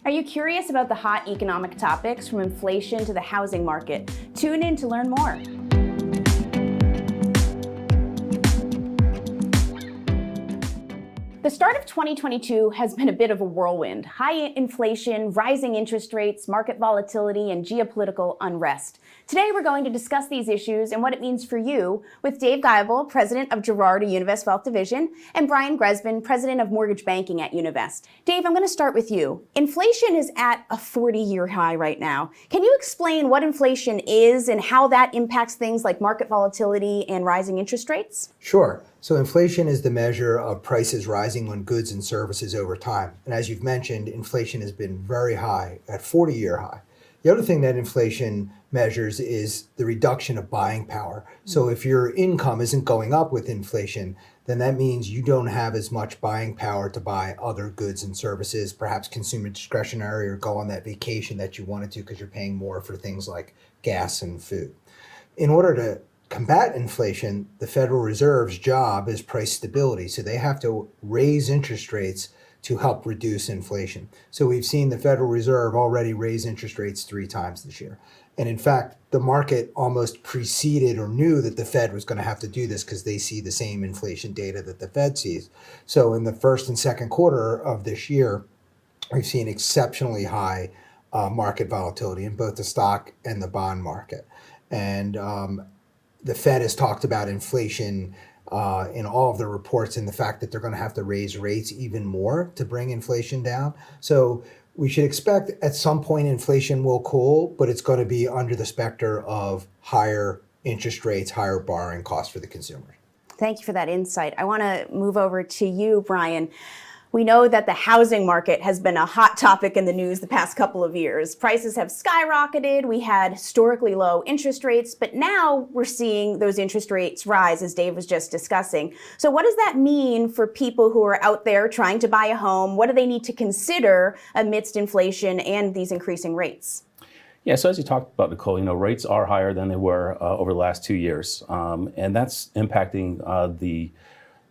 Are you curious about the hot economic topics from inflation to the housing market? Tune in to learn more. The start of 2022 has been a bit of a whirlwind. High inflation, rising interest rates, market volatility, and geopolitical unrest. Today, we're going to discuss these issues and what it means for you with Dave Geibel, president of Girard Univest Wealth Division, and Brian Gresbin, president of mortgage banking at Univest. Dave, I'm going to start with you. Inflation is at a 40-year high right now. Can you explain what inflation is and how that impacts things like market volatility and rising interest rates? Sure. So inflation is the measure of prices rising on goods and services over time. And as you've mentioned, inflation has been very high, at 40-year high. The other thing that inflation measures is the reduction of buying power. So if your income isn't going up with inflation, then that means you don't have as much buying power to buy other goods and services, perhaps consumer discretionary, or go on that vacation that you wanted to because you're paying more for things like gas and food. In order to combat inflation, the Federal Reserve's job is price stability. So they have to raise interest rates to help reduce inflation. So we've seen the Federal Reserve already raise interest rates 3 times this year. And in fact, the market almost preceded or knew that the Fed was going to have to do this because they see the same inflation data that the Fed sees. So in the first and second quarter of this year, we've seen exceptionally high market volatility in both the stock and the bond market. And the Fed has talked about inflation in all of the reports and the fact that they're going to have to raise rates even more to bring inflation down. So we should expect at some point inflation will cool, but it's going to be under the specter of higher interest rates, higher borrowing costs for the consumers. Thank you for that insight. I want to move over to you, Brian. We know that the housing market has been a hot topic in the news the past couple of years. Prices have skyrocketed. We had historically low interest rates, but now we're seeing those interest rates rise, as Dave was just discussing. So what does that mean for people who are out there trying to buy a home? What do they need to consider amidst inflation and these increasing rates? Yeah, so as you talked about, Nicole, rates are higher than they were over the last 2 years, and that's impacting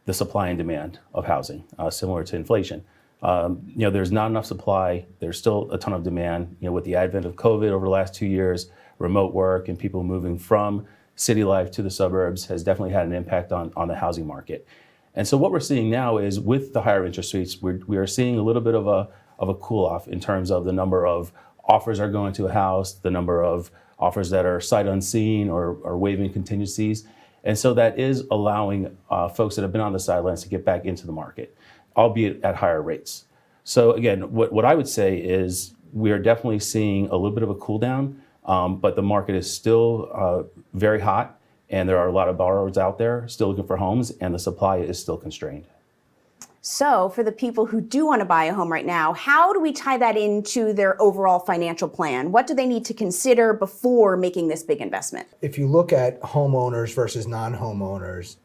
the supply and demand of housing, similar to inflation. There's not enough supply. There's still a ton of demand. With the advent of COVID over the last 2 years, remote work and people moving from city life to the suburbs has definitely had an impact on the housing market. And so what we're seeing now is with the higher interest rates, we are seeing a little bit of a cool off in terms of the number of offers are going to a house, the number of offers that are sight unseen or waiving contingencies. And so that is allowing folks that have been on the sidelines to get back into the market, albeit at higher rates. So again, what I would say is we are definitely seeing a little bit of a cool down, but the market is still very hot, and there are a lot of borrowers out there still looking for homes, and the supply is still constrained. So for the people who do want to buy a home right now, how do we tie that into their overall financial plan? What do they need to consider before making this big investment? If you look at homeowners versus non-homeowners,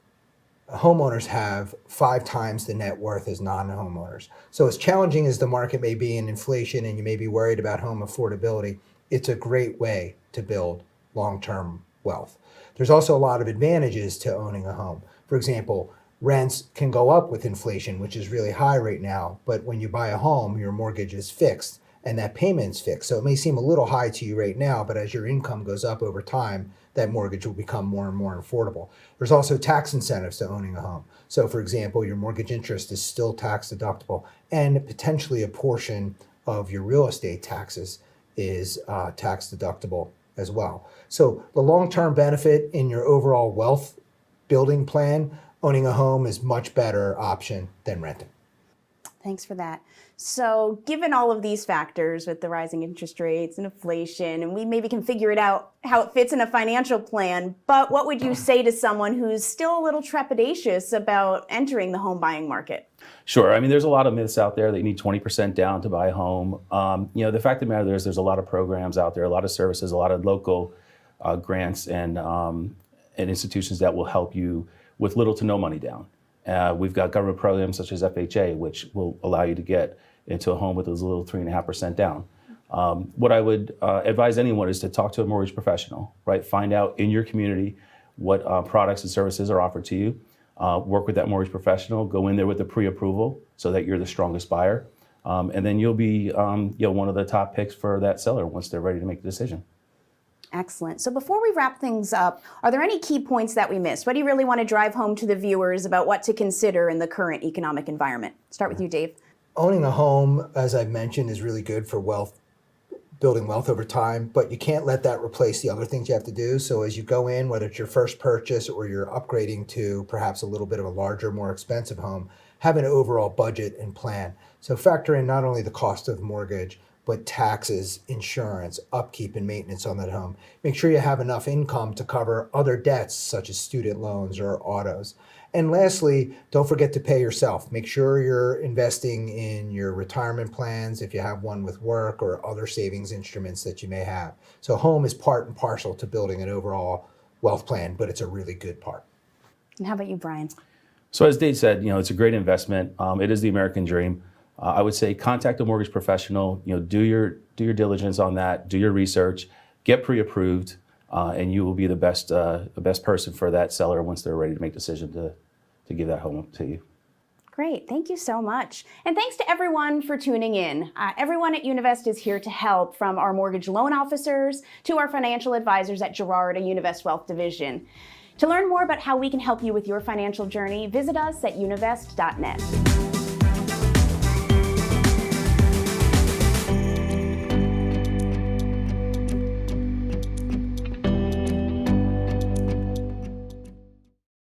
homeowners have 5 times the net worth as non-homeowners. So as challenging as the market may be in inflation and you may be worried about home affordability, it's a great way to build long-term wealth. There's also a lot of advantages to owning a home. For example, rents can go up with inflation, which is really high right now. But when you buy a home, your mortgage is fixed and that payment's fixed. So it may seem a little high to you right now, but as your income goes up over time, that mortgage will become more and more affordable. There's also tax incentives to owning a home. So for example, your mortgage interest is still tax deductible, and potentially a portion of your real estate taxes is tax deductible as well. So the long-term benefit in your overall wealth building plan, owning a home is much better option than renting. Thanks for that. So given all of these factors with the rising interest rates and inflation, and we maybe can figure it out how it fits in a financial plan, but what would you say to someone who's still a little trepidatious about entering the home buying market? Sure. I mean, there's a lot of myths out there that you need 20% down to buy a home. The fact of the matter is there's a lot of programs out there, a lot of services, a lot of local grants and institutions that will help you with little to no money down. We've got government programs such as FHA, which will allow you to get into a home with as little 3.5% down. What I would advise anyone is to talk to a mortgage professional, right? Find out in your community what products and services are offered to you. Work with that mortgage professional, go in there with a pre-approval so that you're the strongest buyer. And then you'll be one of the top picks for that seller once they're ready to make the decision. Excellent. So before we wrap things up, are there any key points that we missed? What do you really want to drive home to the viewers about what to consider in the current economic environment? Start with you, Dave. Owning a home, as I've mentioned, is really good for building wealth over time, but you can't let that replace the other things you have to do. So as you go in, whether it's your first purchase or you're upgrading to perhaps a little bit of a larger, more expensive home, have an overall budget and plan. So factor in not only the cost of mortgage, but taxes, insurance, upkeep, and maintenance on that home. Make sure you have enough income to cover other debts such as student loans or autos. And lastly, don't forget to pay yourself. Make sure you're investing in your retirement plans if you have one with work or other savings instruments that you may have. So home is part and parcel to building an overall wealth plan, but it's a really good part. And how about you, Brian? So as Dave said, it's a great investment. It is the American dream. I would say contact a mortgage professional. Do your diligence on that. Do your research. Get pre-approved, and you will be the best person for that seller once they're ready to make a decision to give that home to you. Great. Thank you so much. And thanks to everyone for tuning in. Everyone at Univest is here to help, from our mortgage loan officers to our financial advisors at Girard, a Univest Wealth Division. To learn more about how we can help you with your financial journey, visit us at univest.net.